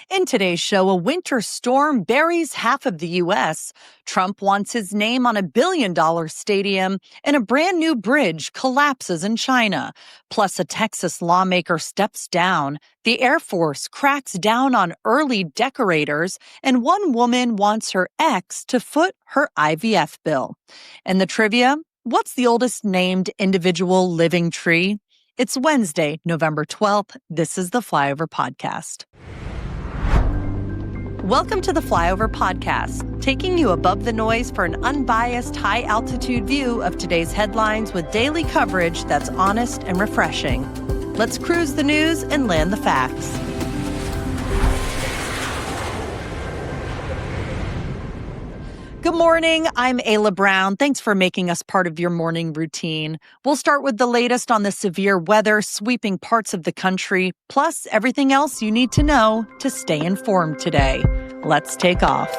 In today's show, a winter storm buries half of the U.S., Trump wants his name on $1 billion stadium, and a brand new bridge collapses in China. Plus, a Texas lawmaker steps down, the Air Force cracks down on early decorators, and one woman wants her ex to foot her IVF bill. And the trivia, what's the oldest named individual living tree? It's Wednesday, November 12th. This is the Flyover Podcast. Welcome to the Flyover Podcast, taking you above the noise for an unbiased, high-altitude view of today's headlines with daily coverage that's honest and refreshing. Let's cruise the news and land the facts. Good morning, I'm Ayla Brown. Thanks for making us part of your morning routine. We'll start with the latest on the severe weather sweeping parts of the country, plus everything else you need to know to stay informed today. Let's take off.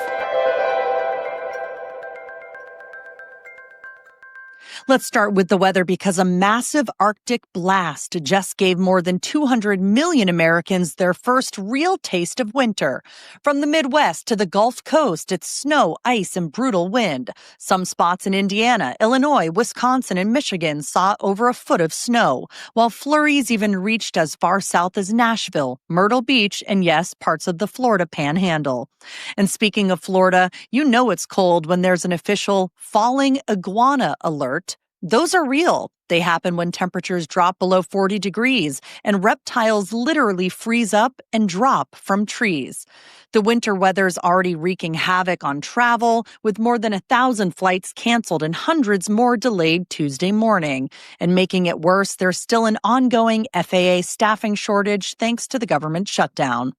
Let's start with the weather because a massive Arctic blast just gave more than 200 million Americans their first real taste of winter. From the Midwest to the Gulf Coast, it's snow, ice, and brutal wind. Some spots in Indiana, Illinois, Wisconsin, and Michigan saw over a foot of snow, while flurries even reached as far south as Nashville, Myrtle Beach, and yes, parts of the Florida Panhandle. And speaking of Florida, you know it's cold when there's an official falling iguana alert. Those are real. They happen when temperatures drop below 40 degrees and reptiles literally freeze up and drop from trees. The winter weather's already wreaking havoc on travel, with more than 1,000 flights canceled and hundreds more delayed Tuesday morning. And making it worse, there's still an ongoing FAA staffing shortage thanks to the government shutdown.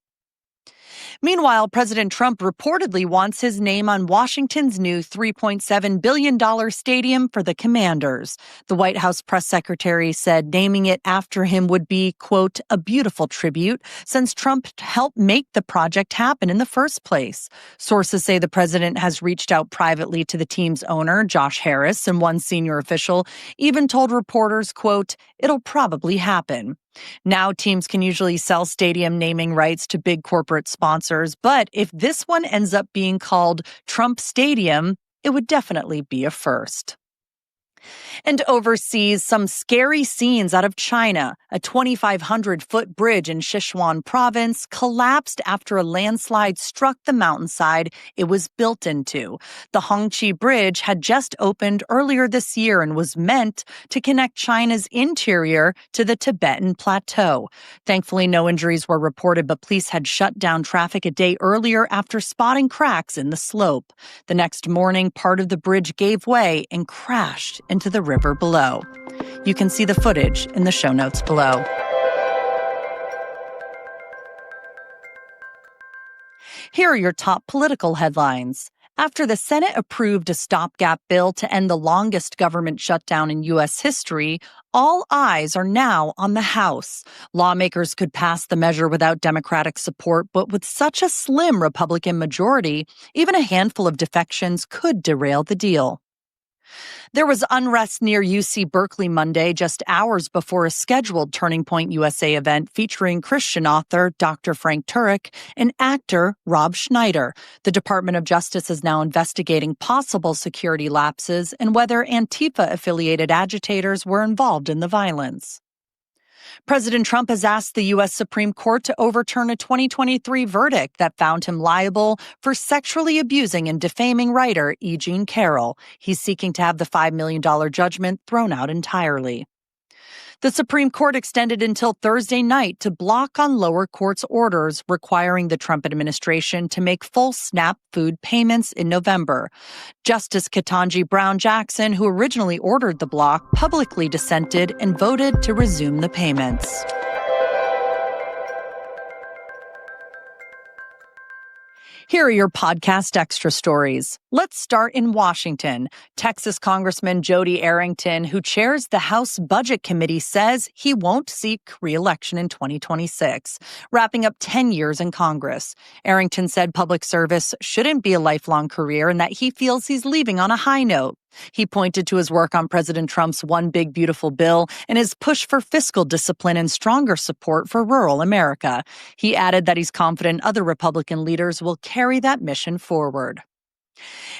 Meanwhile, President Trump reportedly wants his name on Washington's new $3.7 billion stadium for the Commanders. The White House press secretary said naming it after him would be, quote, a beautiful tribute, since Trump helped make the project happen in the first place. Sources say the president has reached out privately to the team's owner, Josh Harris, and one senior official even told reporters, quote, it'll probably happen. Now, teams can usually sell stadium naming rights to big corporate sponsors, but if this one ends up being called Trump Stadium, it would definitely be a first. And overseas, some scary scenes out of China. A 2,500-foot bridge in Sichuan province collapsed after a landslide struck the mountainside it was built into. The Hongqi Bridge had just opened earlier this year and was meant to connect China's interior to the Tibetan Plateau. Thankfully, no injuries were reported, but police had shut down traffic a day earlier after spotting cracks in the slope. The next morning, part of the bridge gave way and crashed into the river below. You can see the footage in the show notes below. Here are your top political headlines. After the Senate approved a stopgap bill to end the longest government shutdown in U.S. history, all eyes are now on the House. Lawmakers could pass the measure without Democratic support, but with such a slim Republican majority, even a handful of defections could derail the deal. There was unrest near UC Berkeley Monday, just hours before a scheduled Turning Point USA event featuring Christian author Dr. Frank Turek and actor Rob Schneider. The Department of Justice is now investigating possible security lapses and whether Antifa-affiliated agitators were involved in the violence. President Trump has asked the U.S. Supreme Court to overturn a 2023 verdict that found him liable for sexually abusing and defaming writer E. Jean Carroll. He's seeking to have the $5 million judgment thrown out entirely. The Supreme Court extended until Thursday night to block on lower courts' orders requiring the Trump administration to make full SNAP food payments in November. Justice Ketanji Brown Jackson, who originally ordered the block, publicly dissented and voted to resume the payments. Here are your podcast extra stories. Let's start in Washington. Texas Congressman Jody Arrington, who chairs the House Budget Committee, says he won't seek re-election in 2026, wrapping up 10 years in Congress. Arrington said public service shouldn't be a lifelong career and that he feels he's leaving on a high note. He pointed to his work on President Trump's One Big Beautiful Bill and his push for fiscal discipline and stronger support for rural America. He added that he's confident other Republican leaders will carry that mission forward.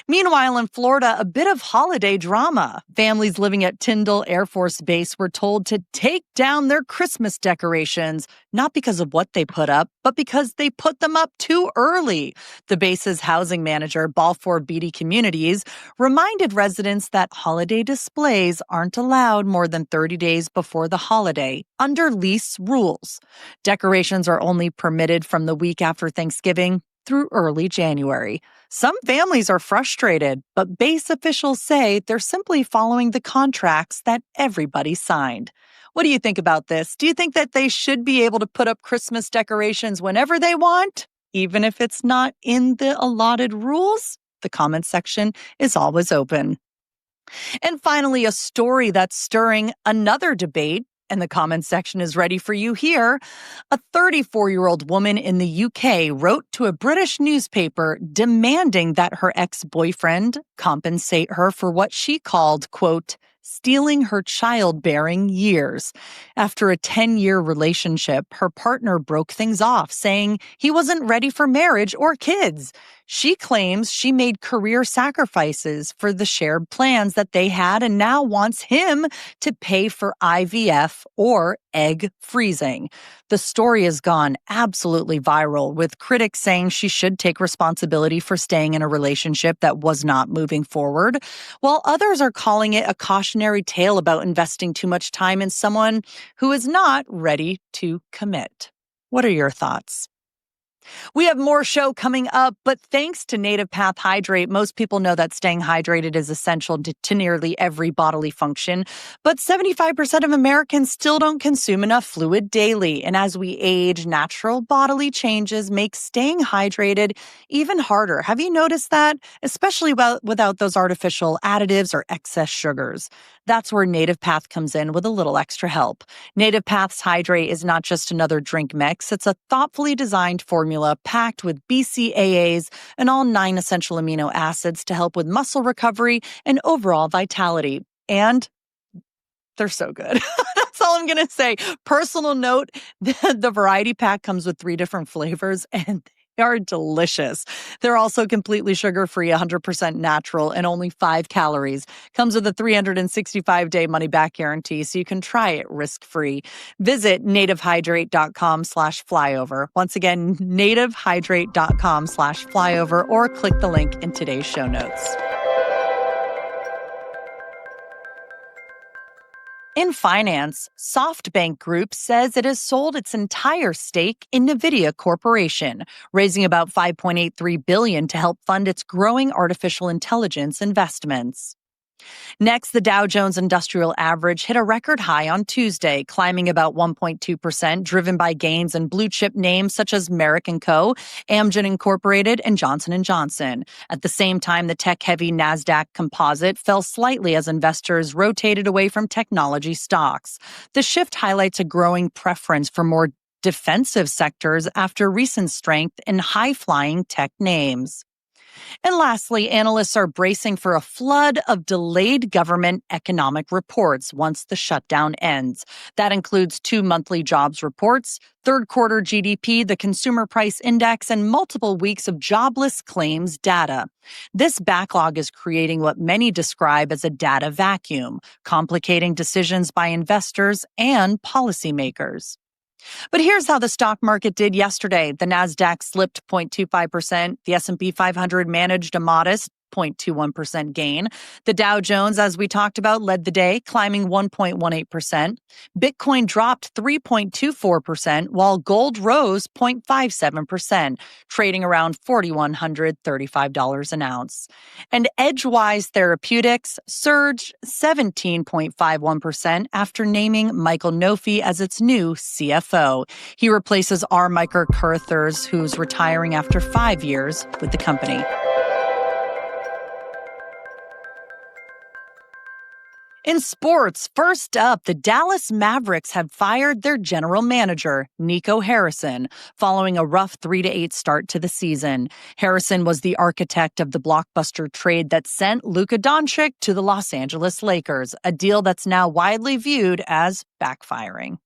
Meanwhile, in Florida, a bit of holiday drama. Families living at Tyndall Air Force Base were told to take down their Christmas decorations, not because of what they put up, but because they put them up too early. The base's housing manager, Balfour Beatty Communities, reminded residents that holiday displays aren't allowed more than 30 days before the holiday, under lease rules. Decorations are only permitted from the week after Thanksgiving through early January. Some families are frustrated, but base officials say they're simply following the contracts that everybody signed. What do you think about this? Do you think that they should be able to put up Christmas decorations whenever they want, even if it's not in the allotted rules? The comment section is always open. And finally, a story that's stirring another debate, and the comment section is ready for you here. A 34-year-old woman in the UK wrote to a British newspaper demanding that her ex-boyfriend compensate her for what she called, quote, stealing her childbearing years. After a 10-year relationship, her partner broke things off, saying he wasn't ready for marriage or kids. She claims she made career sacrifices for the shared plans that they had and now wants him to pay for IVF or egg freezing. The story has gone absolutely viral, with critics saying she should take responsibility for staying in a relationship that was not moving forward, while others are calling it a cautionary tale about investing too much time in someone who is not ready to commit. What are your thoughts? We have more show coming up, but thanks to Native Path Hydrate, most people know that staying hydrated is essential to nearly every bodily function. But 75% of Americans still don't consume enough fluid daily. And as we age, natural bodily changes make staying hydrated even harder. Have you noticed that? Especially without those artificial additives or excess sugars. That's where Native Path comes in with a little extra help. Native Path's Hydrate is not just another drink mix. It's a thoughtfully designed formula packed with BCAAs and all 9 essential amino acids to help with muscle recovery and overall vitality. And they're so good. That's all I'm going to say. Personal note, the variety pack comes with 3 different flavors, and they are delicious. They're also completely sugar-free, 100% natural, and only 5 calories. Comes with a 365-day money-back guarantee, so you can try it risk-free. Visit nativehydrate.com/flyover. Once again, nativehydrate.com/flyover, or click the link in today's show notes. In finance, SoftBank Group says it has sold its entire stake in NVIDIA Corporation, raising about $5.83 billion to help fund its growing artificial intelligence investments. Next, the Dow Jones Industrial Average hit a record high on Tuesday, climbing about 1.2%, driven by gains in blue-chip names such as Merck & Co., Amgen Incorporated, and Johnson & Johnson. At the same time, the tech-heavy NASDAQ composite fell slightly as investors rotated away from technology stocks. The shift highlights a growing preference for more defensive sectors after recent strength in high-flying tech names. And lastly, analysts are bracing for a flood of delayed government economic reports once the shutdown ends. That includes 2 monthly jobs reports, third quarter GDP, the consumer price index, and multiple weeks of jobless claims data. This backlog is creating what many describe as a data vacuum, complicating decisions by investors and policymakers. But here's how the stock market did yesterday. The NASDAQ slipped 0.25%. The S&P 500 managed a modest 0.21% gain. The Dow Jones, as we talked about, led the day, climbing 1.18%. Bitcoin dropped 3.24%, while gold rose 0.57%, trading around $4,135 an ounce. And Edgewise Therapeutics surged 17.51% after naming Michael Nofi as its new CFO. He replaces R. Michael Carruthers, who's retiring after 5 years with the company. In sports, first up, the Dallas Mavericks have fired their general manager, Nico Harrison, following a rough 3-8 start to the season. Harrison was the architect of the blockbuster trade that sent Luka Doncic to the Los Angeles Lakers, a deal that's now widely viewed as backfiring.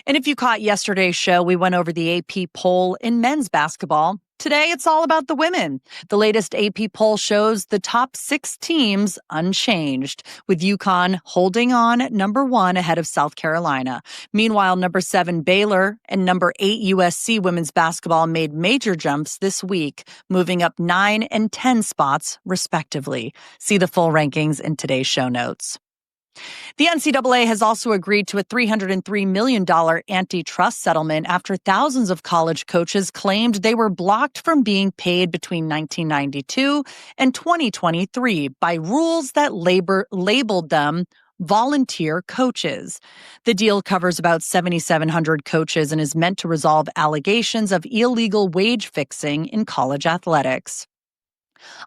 And if you caught yesterday's show, we went over the AP poll in men's basketball. Today, it's all about the women. The latest AP poll shows the top 6 teams unchanged, with UConn holding on at number 1 ahead of South Carolina. Meanwhile, number 7 Baylor and number 8 USC women's basketball made major jumps this week, moving up 9 and 10 spots, respectively. See the full rankings in today's show notes. The NCAA has also agreed to a $303 million antitrust settlement after thousands of college coaches claimed they were blocked from being paid between 1992 and 2023 by rules that labeled them volunteer coaches. The deal covers about 7,700 coaches and is meant to resolve allegations of illegal wage fixing in college athletics.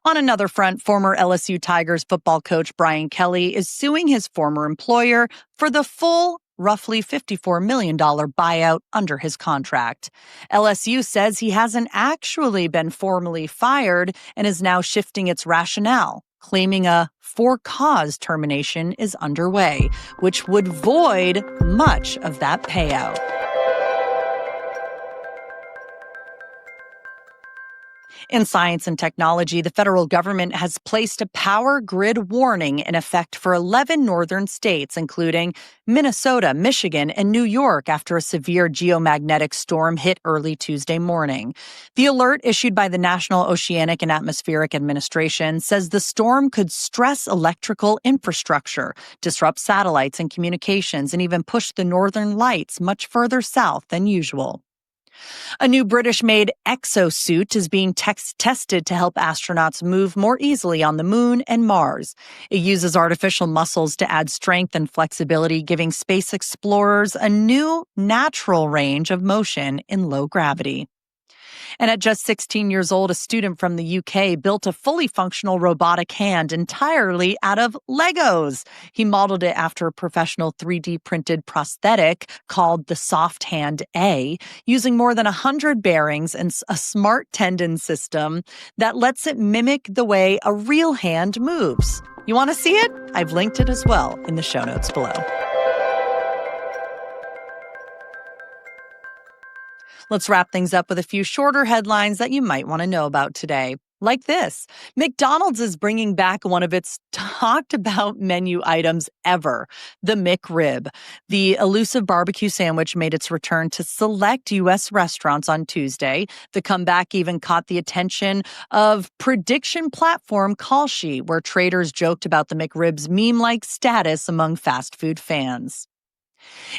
On another front, former LSU Tigers football coach Brian Kelly is suing his former employer for the full, roughly $54 million buyout under his contract. LSU says he hasn't actually been formally fired and is now shifting its rationale, claiming a for-cause termination is underway, which would void much of that payout. In science and technology, the federal government has placed a power grid warning in effect for 11 northern states, including Minnesota, Michigan, and New York, after a severe geomagnetic storm hit early Tuesday morning. The alert issued by the National Oceanic and Atmospheric Administration says the storm could stress electrical infrastructure, disrupt satellites and communications, and even push the northern lights much further south than usual. A new British-made exosuit is being tested to help astronauts move more easily on the Moon and Mars. It uses artificial muscles to add strength and flexibility, giving space explorers a new, natural range of motion in low gravity. And at just 16 years old, a student from the UK built a fully functional robotic hand entirely out of Legos. He modeled it after a professional 3D printed prosthetic called the Soft Hand A, using more than 100 bearings and a smart tendon system that lets it mimic the way a real hand moves. You want to see it? I've linked it as well in the show notes below. Let's wrap things up with a few shorter headlines that you might want to know about today. Like this, McDonald's is bringing back one of its talked about menu items ever, the McRib. The elusive barbecue sandwich made its return to select U.S. restaurants on Tuesday. The comeback even caught the attention of prediction platform Kalshi, where traders joked about the McRib's meme-like status among fast food fans.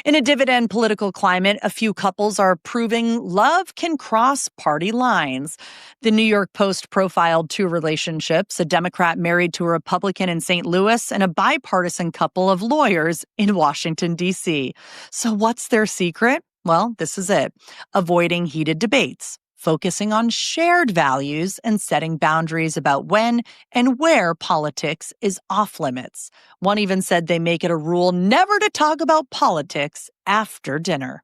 In a dividend political climate, a few couples are proving love can cross party lines. The New York Post profiled 2 relationships, a Democrat married to a Republican in St. Louis and a bipartisan couple of lawyers in Washington, D.C. So what's their secret? Well, this is it. Avoiding heated debates, focusing on shared values, and setting boundaries about when and where politics is off limits. One even said they make it a rule never to talk about politics after dinner.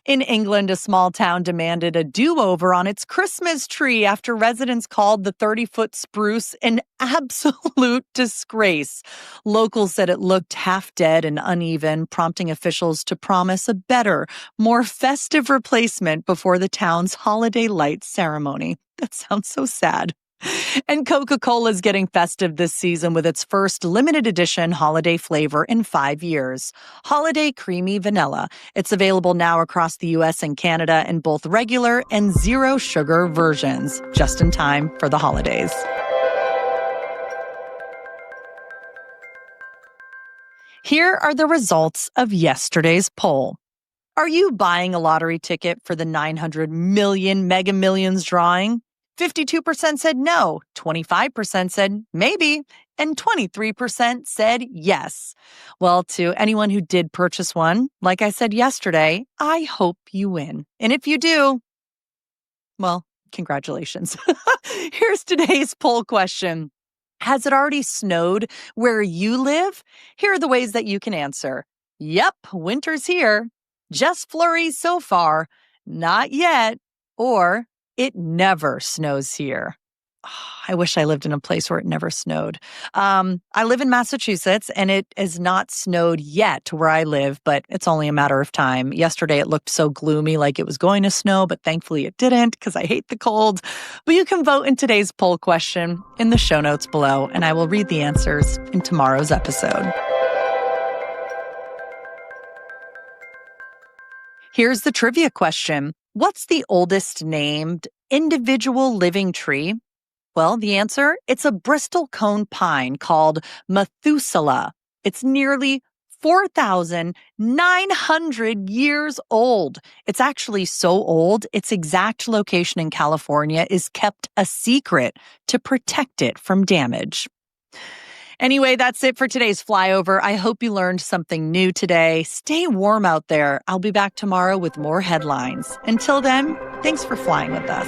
In England, a small town demanded a do-over on its Christmas tree after residents called the 30-foot spruce an absolute disgrace. Locals said it looked half dead and uneven, prompting officials to promise a better, more festive replacement before the town's holiday lights ceremony. That sounds so sad. And Coca-Cola is getting festive this season with its first limited edition holiday flavor in 5 years, Holiday Creamy Vanilla. It's available now across the U.S. and Canada in both regular and zero sugar versions, just in time for the holidays. Here are the results of yesterday's poll. Are you buying a lottery ticket for the 900 million Mega Millions drawing? 52% said no, 25% said maybe, and 23% said yes. Well, to anyone who did purchase one, like I said yesterday, I hope you win. And if you do, well, congratulations. Here's today's poll question. Has it already snowed where you live? Here are the ways that you can answer. Yep, winter's here. Just flurries so far. Not yet. Or it never snows here. I wish I lived in a place where it never snowed. I live in Massachusetts, and it has not snowed yet where I live, but it's only a matter of time. Yesterday, it looked so gloomy, like it was going to snow, but thankfully it didn't because I hate the cold. But you can vote in today's poll question in the show notes below, and I will read the answers in tomorrow's episode. Here's the trivia question. What's the oldest named individual living tree? Well, the answer, it's a Bristol cone pine called Methuselah. It's nearly 4,900 years old. It's actually so old, its exact location in California is kept a secret to protect it from damage. Anyway, that's it for today's Flyover. I hope you learned something new today. Stay warm out there. I'll be back tomorrow with more headlines. Until then, thanks for flying with us.